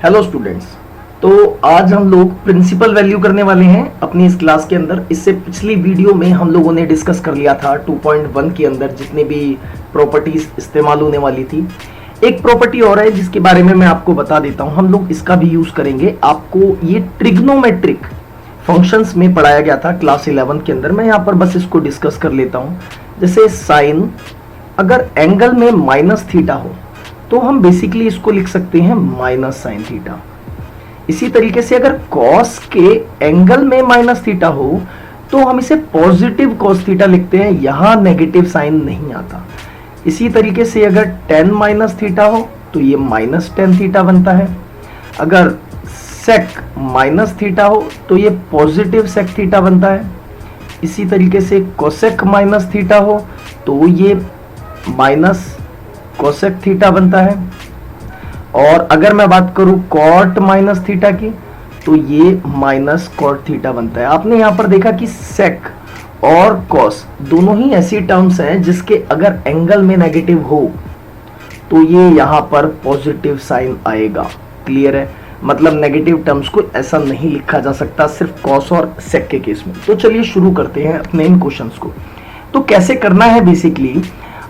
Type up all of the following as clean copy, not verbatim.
Hello students. तो आज हम लोग प्रिंसिपल वैल्यू करने वाले हैं अपनी इस क्लास के अंदर। इससे पिछली वीडियो में हम लोगों ने डिस्कस कर लिया था 2.1 के अंदर जितने भी प्रॉपर्टीज इस्तेमाल होने वाली थी। एक प्रॉपर्टी और है जिसके बारे में मैं आपको बता देता हूं, हम लोग इसका भी यूज करेंगे। आपको ये ट्रिग्नोमेट्रिक फंक्शंस में पढ़ाया गया था क्लास 11 के अंदर। मैं यहाँ पर बस इसको डिस्कस कर लेता हूँ। जैसे साइन, अगर एंगल में माइनस थीटा हो तो हम बेसिकली इसको लिख सकते हैं माइनस साइन थीटा। इसी तरीके से अगर कॉस के एंगल में माइनस थीटा हो तो हम इसे पॉजिटिव कॉस थीटा लिखते हैं, यहां नेगेटिव साइन नहीं आता। इसी तरीके से अगर टेन माइनस थीटा हो तो ये माइनस टेन थीटा बनता है। अगर सेक माइनस थीटा हो तो ये पॉजिटिव सेक थीटा बनता है। इसी तरीके से कोसेक माइनस थीटा हो तो ये माइनस कोसेक थीटा बनता है। और अगर मैं बात करूं कॉट माइनस थीटा की तो ये माइनस कॉट थीटा बनता है। आपने यहां पर देखा कि सेक और कॉस दोनों ही ऐसी टर्म्स हैं जिसके अगर एंगल में नेगेटिव हो तो ये यहां पर पॉजिटिव साइन आएगा। क्लियर है? मतलब नेगेटिव टर्म्स को ऐसा नहीं लिखा जा सकता सिर्फ कॉस और सेक के केस में। तो चलिए शुरू करते हैं अपने इन क्वेश्चंस को। तो कैसे करना है, बेसिकली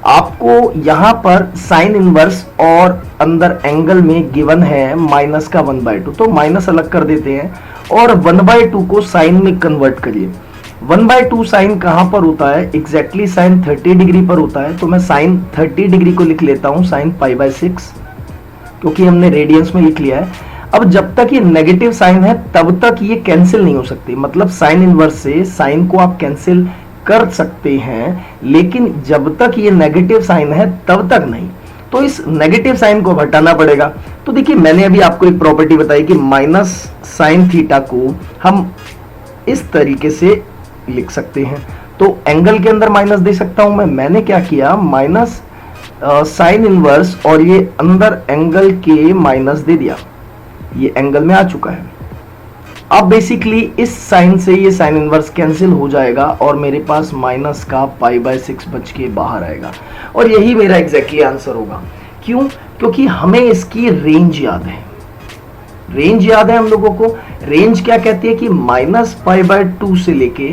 आपको यहां पर साइन इनवर्स और अंदर एंगल में गिवन है माइनस का 1/2, तो माइनस अलग कर देते हैं और 1/2 को साइन में कन्वर्ट करिए। 1/2 साइन कहां पर होता है? एग्जैक्टली साइन 30 डिग्री पर होता है। तो मैं साइन 30 डिग्री को लिख लेता हूं साइन π/6, क्योंकि हमने रेडियंस में लिख लिया है। अब जब तक ये नेगेटिव साइन है तब तक ये कैंसिल नहीं हो सकती। मतलब साइन इनवर्स से साइन को आप कैंसिल कर सकते हैं, लेकिन जब तक ये नेगेटिव साइन है तब तक नहीं। तो इस नेगेटिव साइन को हटाना पड़ेगा। तो देखिए, मैंने अभी आपको एक प्रॉपर्टी बताई कि माइनस साइन थीटा को हम इस तरीके से लिख सकते हैं। तो एंगल के अंदर माइनस दे सकता हूं मैंने क्या किया, माइनस साइन इनवर्स और ये अंदर एंगल के माइनस दे दिया। ये एंगल में आ चुका है। अब बेसिकली इस साइन से ये साइन इनवर्स कैंसिल हो जाएगा और मेरे पास माइनस का π/6 बच के बाहर आएगा और यही मेरा एग्जैक्टली आंसर होगा। क्यों? क्योंकि हमें इसकी रेंज याद है। रेंज याद है हम लोगों को। रेंज क्या कहती है कि माइनस π/2 से लेके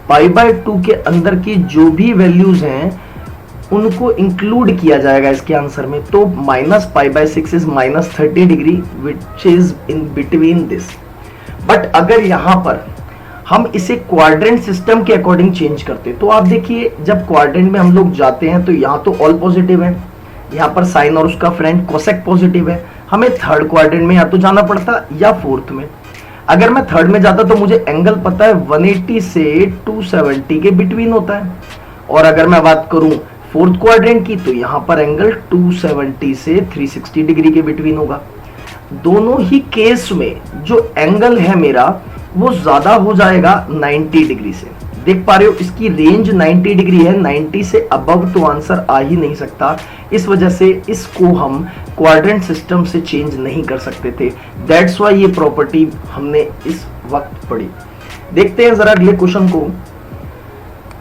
π/2 के अंदर की जो भी वैल्यूज हैं उनको इंक्लूड किया जाएगा इसके आंसर में। तो minus π/6 is minus 30 degree which is in between this. But अगर यहां पर हम इसे क्वाड्रेंट सिस्टम के अकॉर्डिंग चेंज करते तो आप देखिए, जब क्वाड्रेंट में हम लोग जाते हैं तो यहां तो ऑल पॉजिटिव है, यहां पर साइन और उसका फ्रेंड कोसेक पॉजिटिव है। हमें थर्ड क्वाड्रेंट में या तो जाना पड़ता या फोर्थ में। अगर मैं थर्ड में जाता तो मुझे एंगल पता है 180 से 270 के बिटवीन होता है। और अगर मैं बात करूं फोर्थ क्वाड्रेंट की तो यहां पर एंगल 270 से 360 डिग्री के बिटवीन होगा। दोनों ही केस में जो एंगल है मेरा वो ज्यादा हो जाएगा 90 डिग्री से। देख पा रहे हो, इसकी रेंज 90 डिग्री है। 90 से अबव तो आंसर आ ही नहीं सकता। इस वजह से इसको हम क्वाड्रेंट सिस्टम से चेंज नहीं कर सकते थे। दैट्स वाई ये प्रॉपर्टी हमने इस वक्त पढ़ी। देखते हैं जरा अगले क्वेश्चन को।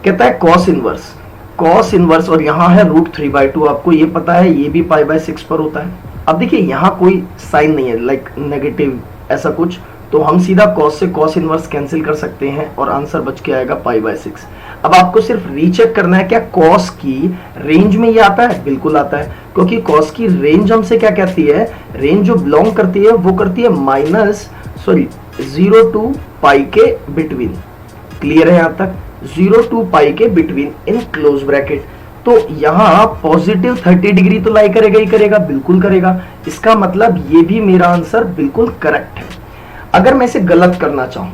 कहता है कॉस इनवर्स। कॉस इनवर्स और यहां है √3/2। आपको ये पता है ये भी π/6 पर होता है। अब देखिए, यहां कोई साइन नहीं है लाइक नेगेटिव ऐसा कुछ, तो हम सीधा कॉस से कॉस इनवर्स कैंसिल कर सकते हैं और आंसर बच के आएगा π/6। अब आपको सिर्फ रीचेक करना है, क्या कॉस की रेंज में ये आता है? बिल्कुल आता है, क्योंकि कॉस की रेंज हमसे क्या कहती है, रेंज जो बिलोंग करती है वो करती है 0 to π के बिटवीन। क्लियर है? यहां तक 0 to π के बिटवीन इन क्लोज ब्रैकेट। तो यहां पॉजिटिव 30 डिग्री तो लाई करेगा ही करेगा, बिल्कुल करेगा। इसका मतलब ये भी मेरा आंसर बिल्कुल करेक्ट है। अगर मैं इसे गलत करना चाहूं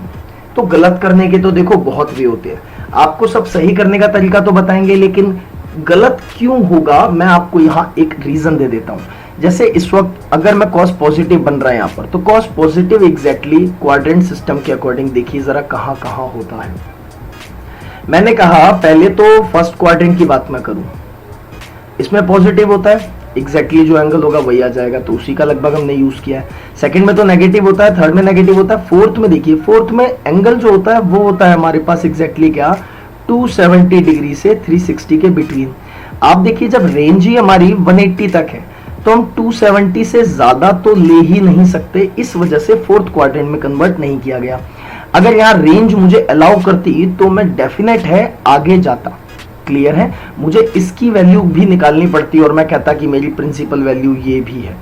तो गलत करने के तो देखो बहुत वे होते हैं। आपको सब सही करने का तरीका तो बताएंगे, लेकिन गलत क्यों होगा मैं आपको यहां एक रीजन दे देता हूं। जैसे इस वक्त अगर मैं कॉस पॉजिटिव बन रहा है यहां पर, तो cos positive exactly quadrant system के अकॉर्डिंग देखिए जरा कहां कहां होता है। मैंने कहा पहले तो फर्स्ट क्वाड्रेंट की बात मैं करूं, इसमें पॉजिटिव होता है, एग्जैक्टली जो एंगल होगा वही आ जाएगा, तो उसी का लगभग हमने यूज किया है। सेकंड में तो नेगेटिव होता है, थर्ड में नेगेटिव होता है, फोर्थ में देखिए, फोर्थ में एंगल जो होता है वो होता है हमारे पास एग्जैक्टली क्या, 270 डिग्री से 360 के बिटवीन। आप देखिए जब रेंज ही हमारी 180 तक है तो हम 270 से ज्यादा तो ले ही नहीं सकते, इस वजह से फोर्थ क्वाड्रेंट में कन्वर्ट नहीं किया गया। अगर यहाँ रेंज मुझे अलाउ करती तो मैं डेफिनेट है आगे जाता। क्लियर है, मुझे इसकी वैल्यू भी निकालनी पड़ती और मैं कहता कि मेरी प्रिंसिपल वैल्यू ये भी है।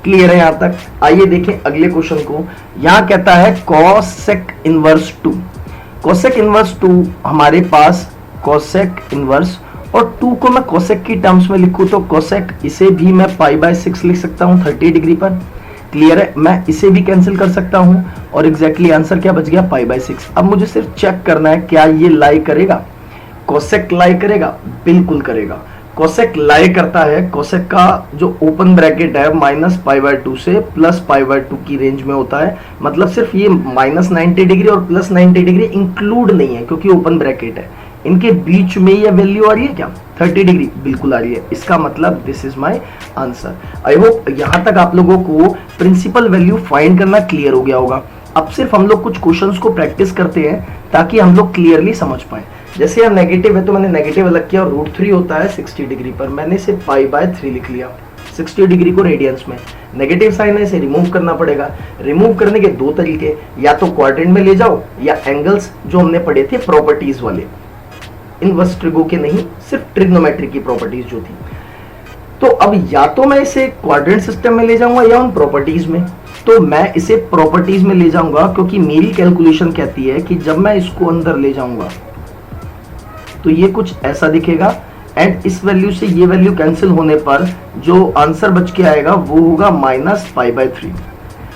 क्लियर है यहां तक? आइए देखें अगले क्वेश्चन को। यहां कहता है कोसेक इनवर्स 2। कोसेक इनवर्स 2 हमारे पास कोसेक इनवर्स, और 2 को मैं कोसेक की टर्म्स में लिखूं तो कोसेक, इसे भी मैं π/6 लिख सकता हूं 30 डिग्री पर। क्लियर है, मैं इसे भी कैंसिल कर सकता हूं और एग्जैक्टली आंसर क्या बच गया π/6। अब मुझे सिर्फ चेक करना है क्या ये लाई करेगा, कोसेक लाई करेगा, बिल्कुल करेगा। कोसेक लाई करता है। कोसेक का जो ओपन ब्रैकेट है -π/2 से +π/2 की रेंज में होता है, मतलब सिर्फ ये -90 डिग्री और +90 डिग्री इंक्लूड नहीं है क्योंकि ओपन ब्रैकेट है। इनके बीच में ये वैल्यू आ रही है क्या, 30 डिग्री, बिल्कुल आ रही है। इसका मतलब this is my answer. I hope यहां तक आप लोगों को प्रिंसिपल वैल्यू फाइंड करना क्लियर हो गया होगा। अब सिर्फ हम लोग कुछ क्वेश्चंस को प्रैक्टिस करते हैं ताकि हम लोग क्लियरली समझ पाए। जैसे यहाँ नेगेटिव है तो मैंने नेगेटिव अलग किया, और √3 होता है 60 डिग्री पर, मैंने इसे π/3 लिख लिया। 60 डिग्री को रेडियंस में, नेगेटिव साइन है इसे रिमूव करना पड़ेगा। रिमूव करने के दो तरीके, या तो क्वाड्रेंट में ले जाओ या एंगल्स जो हमने पढ़े थे प्रॉपर्टीज वाले, इनवर्स ट्रिगो के नहीं, सिर्फ ट्रिग्नोमेट्री की प्रॉपर्टीज जो थी। तो अब या तो मैं इसे क्वाड्रेंट सिस्टम में ले जाऊंगा या उन प्रॉपर्टीज में। तो मैं इसे प्रॉपर्टीज में ले जाऊंगा क्योंकि मेरी कैलकुलेशन कहती है कि जब मैं इसको अंदर ले जाऊंगा तो ये कुछ ऐसा दिखेगा, एंड इस वैल्यू से ये वैल्यू कैंसिल होने पर जो आंसर बच के आएगा वो होगा -π/3।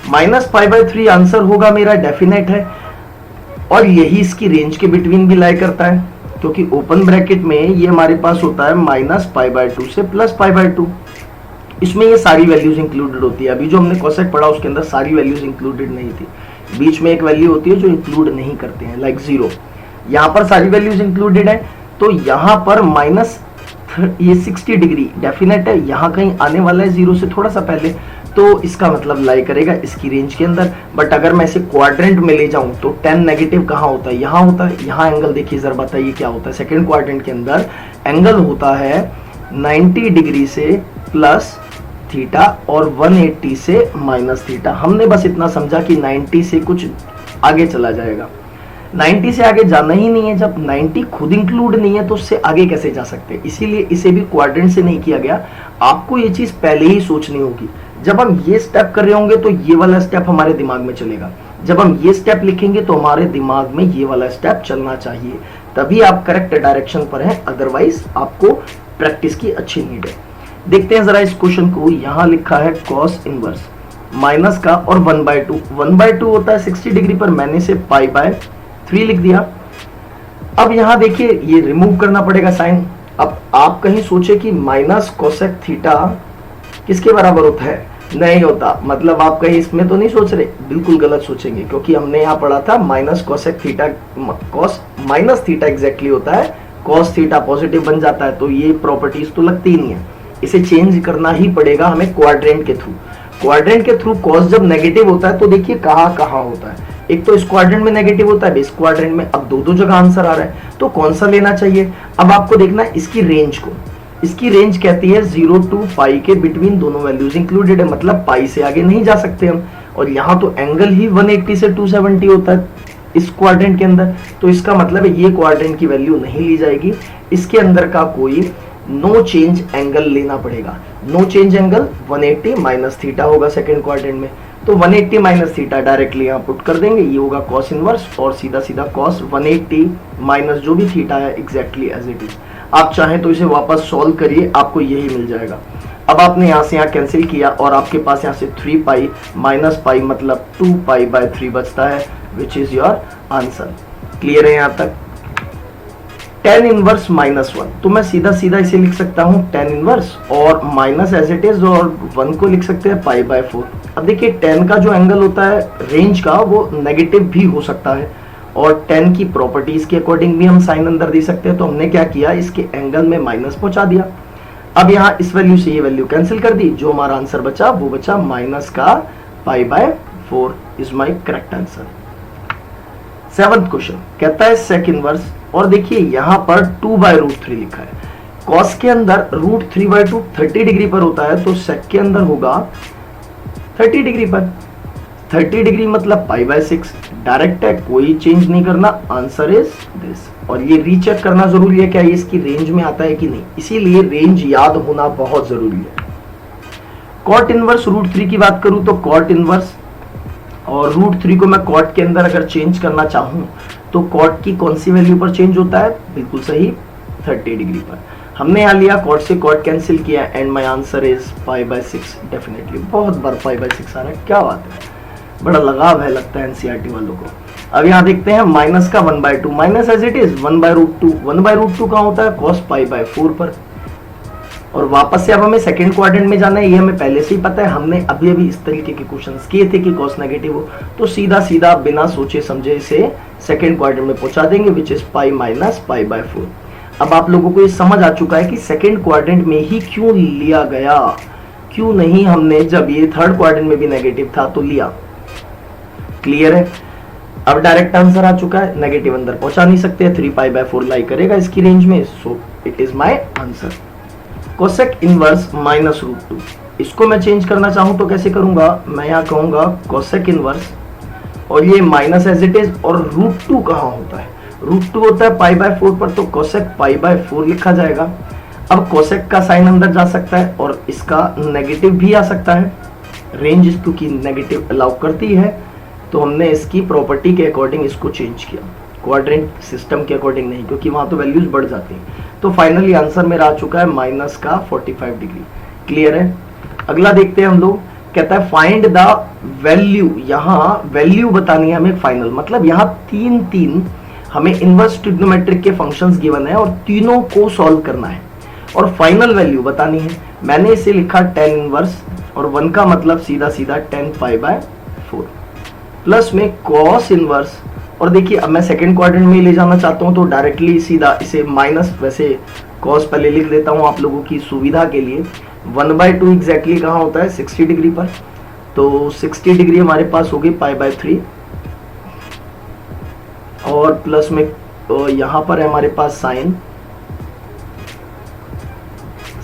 -π/3 आंसर होगा मेरा, डेफिनेट है। और यही इसकी रेंज के बिटवीन भी लाई करता है क्योंकि ओपन ब्रैकेट में ये हमारे पास होता है -π/2 से +π/2। इसमें ये सारी वैल्यूज इंक्लूडेड होती है। अभी जो हमने कोसेक पढ़ा उसके अंदर सारी वैल्यूज इंक्लूडेड नहीं थी, बीच में एक वैल्यू होती है जो इंक्लूड नहीं करते हैं, लाइक 0। यहाँ पर सारी वैल्यूज इंक्लूडेड है, तो यहाँ पर ये 60 डिग्री डेफिनेट है, यहाँ कहीं आने वाला है 0 से थोड़ा सा पहले, तो इसका मतलब लाई करेगा इसकी रेंज के अंदर। बट अगर मैं इसे क्वाड्रेंट में ले जाऊं तो 10 नेगेटिव कहाँ होता है, यहाँ होता है। यहाँ एंगल देखिए जरा, बताइए क्या होता है। सेकेंड क्वाड्रेंट के अंदर एंगल होता है 90 डिग्री से प्लस थीटा और 180 से माइनस थीटा। हमने बस इतना समझा कि 90 से कुछ आगे चला जाएगा, 90 से आगे जाना ही नहीं है। जब 90 खुद इंक्लूड नहीं है तो उससे आगे कैसे जा सकते हैं, इसीलिए इसे भी क्वाड्रेंट से नहीं किया गया। आपको ये चीज पहले ही सोचनी होगी। जब हम ये स्टेप कर रहे होंगे तो ये वाला स्टेप हमारे दिमाग में चलेगा, जब हम ये स्टेप लिखेंगे तो हमारे दिमाग में ये वाला स्टेप चलना चाहिए, तभी आप करेक्ट डायरेक्शन पर हैं, अदरवाइज आपको प्रैक्टिस की अच्छी नीड है। देखते हैं जरा इस क्वेश्चन को। यहाँ लिखा है कॉस इनवर्स माइनस का और 1/2, 1/2 होता है 60 डिग्री पर, मैंने इसे π/3 लिख दिया। अब यहाँ देखिए ये रिमूव करना पड़ेगा साइन। अब आप कहीं सोचे कि माइनस कोसेक थीटा किसके बराबर होता है, नहीं होता। मतलब आप कहीं इसमें तो नहीं सोच रहे, बिल्कुल गलत सोचेंगे, क्योंकि हमने यहाँ पढ़ा था minus cosec theta, cos minus theta exactly होता है, कॉस थीटा पॉजिटिव बन जाता है, तो ये प्रॉपर्टीज तो लगती ही नहीं है। इसे चेंज करना ही पड़ेगा हमें क्वाड्रेंट के थ्रू। क्वाड्रेंट के थ्रू कॉस जब नेगेटिव होता है तो देखिए कहाँ कहाँ होता है, एक तो इस क्वाड्रेंट में नेगेटिव होता है, इस क्वाड्रेंट में। अब दो जगह आंसर आ रहा है, तो कौन सा लेना चाहिए। अब आपको देखना है इसकी रेंज को, इसकी रेंज कहती है 0 to π के बिटवीन दोनों वैल्यूज इंक्लूडेड है, मतलब π से आगे नहीं जा सकते हम। और यहाँ तो एंगल ही 180 से 270 होता है इस क्वाड्रेंट के अंदर, तो इसका मतलब है ये क्वाड्रेंट की वैल्यू नहीं ली जाएगी। इसके अंदर का कोई नो चेंज एंगल लेना पड़ेगा। No change angle 180 minus theta होगा सेकेंड क्वाड्रेंट में, तो 180 माइनस थीटा डायरेक्टली यहाँ पुट कर देंगे, ये होगा कॉस इनवर्स, और सीधा सीधा कॉस 180 माइनस जो भी थीटा है एग्जैक्टली एज इट इज। आप चाहें तो इसे वापस सॉल्व करिए, आपको यही मिल जाएगा। अब आपने यहाँ से यहाँ कैंसिल किया और आपके पास यहाँ से 3π माइनस π मतलब 2π/3 बचता है, which is your answer. Clear है यहाँ तक। tan इनवर्स -1, तो मैं सीधा सीधा इसे लिख सकता हूँ tan इनवर्स और माइनस एज इट इज, और 1 को लिख सकते हैं π/4। अब देखिए tan का जो एंगल होता है रेंज का वो नेगेटिव भी हो सकता है, और tan की प्रॉपर्टीज के अकॉर्डिंग भी हम साइन अंदर दे सकते हैं। तो हमने क्या किया, इसके एंगल में माइनस पहुंचा दिया। अब यहाँ इस वैल्यू से ये वैल्यू कैंसिल कर दी, जो हमारा आंसर बचा वो बचा माइनस का π/4 is my correct answer. 7th question कहता है सेक इनवर्स, और देखिए यहाँ पर 2/√3 लिखा है। कॉस के अंदर √3/2 30 डिग्री पर होता है, तो सेक के अंदर होगा 30 डिग्री पर। 30 डिग्री मतलब π/6, डायरेक्ट है, कोई चेंज नहीं करना, आंसर इज दिस। और ये रीचेक करना जरूरी है क्या ये इसकी रेंज में आता है कि नहीं, इसीलिए रेंज याद होना बहुत जरूरी है। कॉट इनवर्स √3 की बात करूं तो कॉट इनवर्स और √3 को मैं कॉट के अंदर अगर चेंज करना चाहूं तो कॉट की कौन सी वैल्यू पर चेंज होता है, बिल्कुल सही 30 डिग्री पर। हमने यहाँ लिया कॉट से कॉट कैंसिल किया and my answer is π/6। Definitely बहुत बार π/6 आ रहा है, क्या बात है, बड़ा लगाव है लगता है एनसीईआरटी वालों को। अब यहाँ देखते हैं माइनस का 1/2, माइनस एज इट इज 1/√2। 1/√2 कहाँ होता है, cos π/4 पर। और वापस से अब हमें सेकंड क्वाड्रेंट में जाना है, ये हमें पहले से ही पता है, हमने अभी अभी इस तरीके के क्वेश्चंस किए थे कि cos नेगेटिव हो, तो सीधा सीधा बिना सोचे समझे इसे सेकंड क्वाड्रेंट में पहुंचा देंगे, विच इज π - π/4। अब आप लोगों को ये समझ आ चुका है कि सेकंड क्वाड्रेंट में ही क्यों लिया गया, क्यों नहीं हमने जब ये थर्ड क्वाड्रेंट में भी नेगेटिव था तो लिया। क्लियर है। अब डायरेक्ट आंसर आ चुका है, नेगेटिव अंदर पहुंचा नहीं सकते, 3π/4 लाई करेगा इसकी रेंज में, so it is my answer. Cosec inverse -√2, इसको मैं चेंज करना चाहूं तो कैसे करूंगा, मैं यहां कहूंगा कोसेक इनवर्स और ये माइनस एज इट इज, और √2 कहां होता है, √2 होता है π/4 पर, तो कोसेक π/4 लिखा जाएगा। अब कोसेक का साइन अंदर जा सकता है और इसका नेगेटिव भी आ सकता है, रेंज क्योंकि नेगेटिव अलाउ करती है, तो हमने इसकी प्रॉपर्टी के अकॉर्डिंग इसको चेंज किया, क्वाड्रेंट सिस्टम के अकॉर्डिंग नहीं, क्योंकि वहां तो वैल्यूज बढ़ जाती हैं। तो फाइनली आंसर मेरा आ चुका है माइनस का 45 डिग्री। क्लियर है। अगला देखते हैं हम लोग, कहता है फाइंड द वैल्यू, यहाँ वैल्यू बतानी है हमें फाइनल, मतलब यहाँ तीन हमें इनवर्स ट्रिग्नोमेट्रिक के फंक्शंस गिवन है और तीनों को सॉल्व करना है और फाइनल वैल्यू बतानी है। मैंने इसे लिखा tan इनवर्स और 1 का मतलब सीधा सीधा 10π/4 प्लस में cos इनवर्स, और देखिए अब मैं सेकंड क्वाड्रेंट में ले जाना चाहता हूं तो डायरेक्टली सीधा इसे माइनस, वैसे cos पहले लिख देता हूं आप लोगों की सुविधा के लिए। 1/2 एग्जैक्टली कहाँ होता है, 60 डिग्री पर, तो 60 डिग्री हमारे पास होगी π/3 और प्लस में यहाँ पर है हमारे पास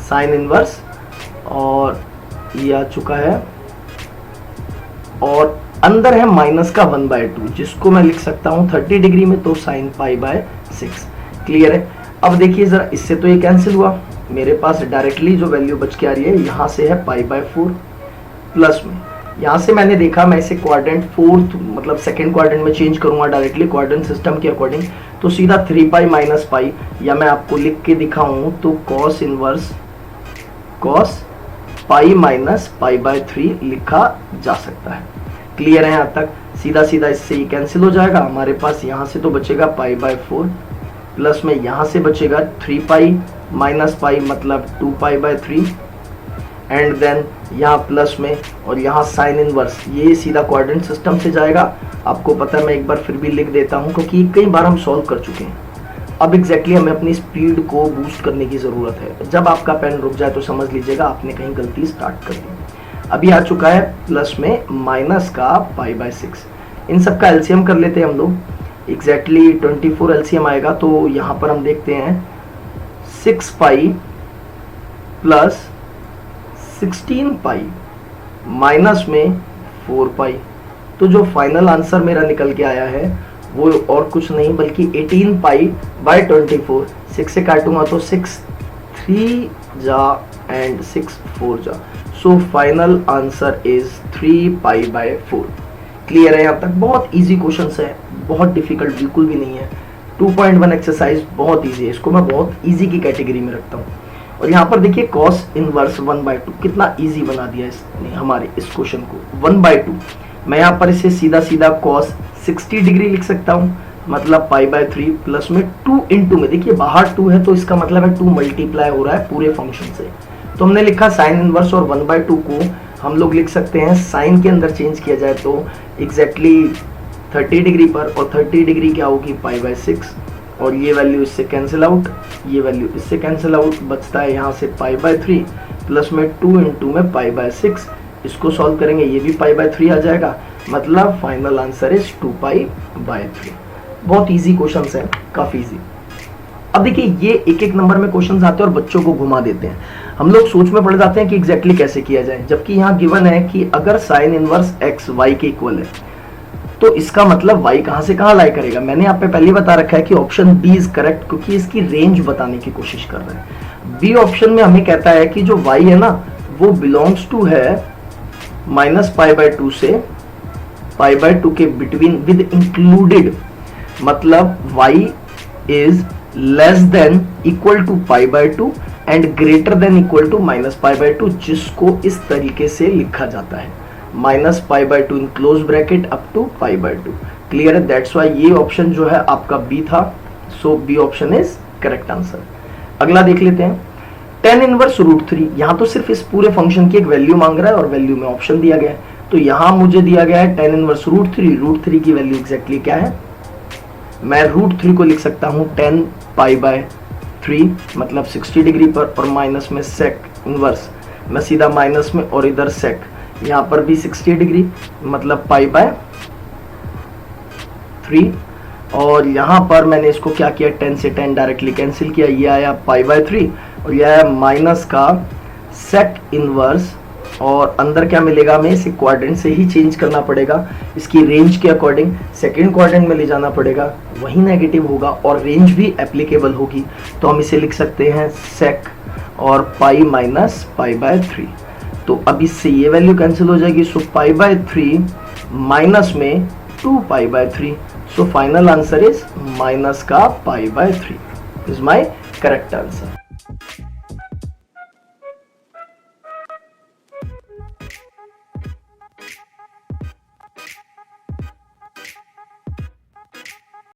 साइन इनवर्स और ये आ चुका है, और अंदर है माइनस का 1/2 जिसको मैं लिख सकता हूं 30 डिग्री में, तो sin π/6। क्लियर है। अब देखिए जरा, इससे तो ये कैंसिल हुआ, मेरे पास डायरेक्टली जो वैल्यू बच के आ रही है यहाँ से है π/4 प्लस में, यहाँ से मैंने देखा मैं इसे क्वाड्रेंट फोर्थ मतलब सेकंड क्वाड्रेंट में चेंज करूंगा डायरेक्टली क्वाड्रेंट सिस्टम के अकॉर्डिंग, तो सीधा 3π - π, या मैं आपको लिख के दिखाऊं तो cos इनवर्स cos π - π/3 लिखा जा सकता है। क्लियर है यहाँ तक, सीधा सीधा इससे ये कैंसिल हो जाएगा, हमारे पास यहाँ से तो बचेगा π/4 प्लस में यहाँ से बचेगा 3π - π मतलब 2π/3 एंड देन यहाँ प्लस में और यहाँ साइन इनवर्स, ये सीधा क्वाड्रेंट सिस्टम से जाएगा। आपको पता है मैं एक बार फिर भी लिख देता हूँ क्योंकि कई बार हम सॉल्व कर चुके हैं। अब एग्जैक्टली हमें अपनी स्पीड को बूस्ट करने की ज़रूरत है, जब आपका पेन रुक जाए तो समझ लीजिएगा आपने कहीं गलती स्टार्ट कर दी। अभी आ चुका है प्लस में माइनस का π/6, इन सब का एलसीएम कर लेते हैं हम लोग। एग्जैक्टली 24 एलसीएम आएगा, तो यहाँ पर हम देखते हैं 6π प्लस 16π माइनस में 4π, तो जो फाइनल आंसर मेरा निकल के आया है वो और कुछ नहीं बल्कि 18π/24। 6 से काटूंगा तो 6 3 जा एंड 6 4 जा, so final answer is 3π/4। Clear है यहाँ तक? बहुत इजी क्वेश्चन है, बहुत डिफिकल्ट बिल्कुल भी नहीं है। 2.1 एक्सरसाइज बहुत इजी है, इसको मैं बहुत इजी की कैटेगरी में रखता हूँ। और यहाँ पर देखिए cos इनवर्स 1/2 कितना इजी बना दिया इसने हमारे इस क्वेश्चन को। 1/2 मैं यहाँ पर इसे सीधा सीधा cos 60 डिग्री लिख सकता हूँ, मतलब π/3 प्लस में 2 इंटू में, देखिए बाहर 2 है तो इसका मतलब है 2 मल्टीप्लाई हो रहा है पूरे फंक्शन से, तो हमने लिखा साइन इनवर्स और 1/2 को हम लोग लिख सकते हैं साइन के अंदर चेंज किया जाए तो एग्जैक्टली 30 डिग्री पर, और 30 डिग्री क्या होगी π/6, और ये वैल्यू इससे कैंसिल आउट, ये वैल्यू इससे कैंसिल आउट, बचता है यहाँ से π/3 प्लस में 2 इंटू में π/6। इसको सॉल्व करेंगे ये भी π/3 आ जाएगा, मतलब फाइनल आंसर इज 2π/3। बहुत इजी क्वेश्चन है, काफी इजी। अब देखिए ये एक एक नंबर में क्वेश्चंस आते हैं और बच्चों को घुमा देते हैं, हम लोग सोच में पड़ जाते हैं कि एग्जैक्टली कैसे किया जाए, जबकि यहाँ गिवन है कि अगर साइन इनवर्स एक्स वाई के इक्वल है तो इसका मतलब y कहां से कहां लाई करेगा। मैंने आप पे पहले ही बता रखा है कि ऑप्शन बी इज करेक्ट, क्योंकि इसकी रेंज बताने की कोशिश कर रहे हैं। बी ऑप्शन में हमें कहता है कि जो y है ना वो बिलोंग्स टू है -π/2 से π/2 के बिटवीन विद इंक्लूडेड, मतलब y is less than equal to π/2 and greater than equal to -π/2, जिसको इस तरीके से लिखा जाता है -π/2 in close bracket up to π/2। Clear है? दैट्स व्हाई ये ऑप्शन जो है आपका बी था, so B option is correct answer. अगला देख लेते हैं, tan इनवर्स √3। यहाँ तो सिर्फ इस पूरे फंक्शन की एक वैल्यू मांग रहा है और वैल्यू में ऑप्शन दिया गया है, तो यहाँ मुझे दिया गया है tan इनवर्स √3 की वैल्यू एग्जैक्टली क्या है, मैं √3 को लिख सकता हूँ tan π/3 मतलब 60 डिग्री पर, और माइनस में sec इनवर्स, मैं सीधा माइनस में और इधर sec, यहाँ पर भी 60 डिग्री मतलब π/3, और यहाँ पर मैंने इसको क्या किया, 10 से 10 डायरेक्टली कैंसिल किया, ये आया π/3 और ये आया माइनस का sec इनवर्स, और अंदर क्या मिलेगा हमें, इसे क्वाड्रेंट से ही चेंज करना पड़ेगा, इसकी रेंज के अकॉर्डिंग सेकेंड क्वाड्रेंट में ले जाना पड़ेगा, वही नेगेटिव होगा और रेंज भी एप्लीकेबल होगी, तो हम इसे लिख सकते हैं sec और पाई माइनस π/3। तो अब इससे ये वैल्यू कैंसिल हो जाएगी, सो π/3 माइनस में 2π/3, so final answer is minus का π/3 इज माय करेक्ट आंसर।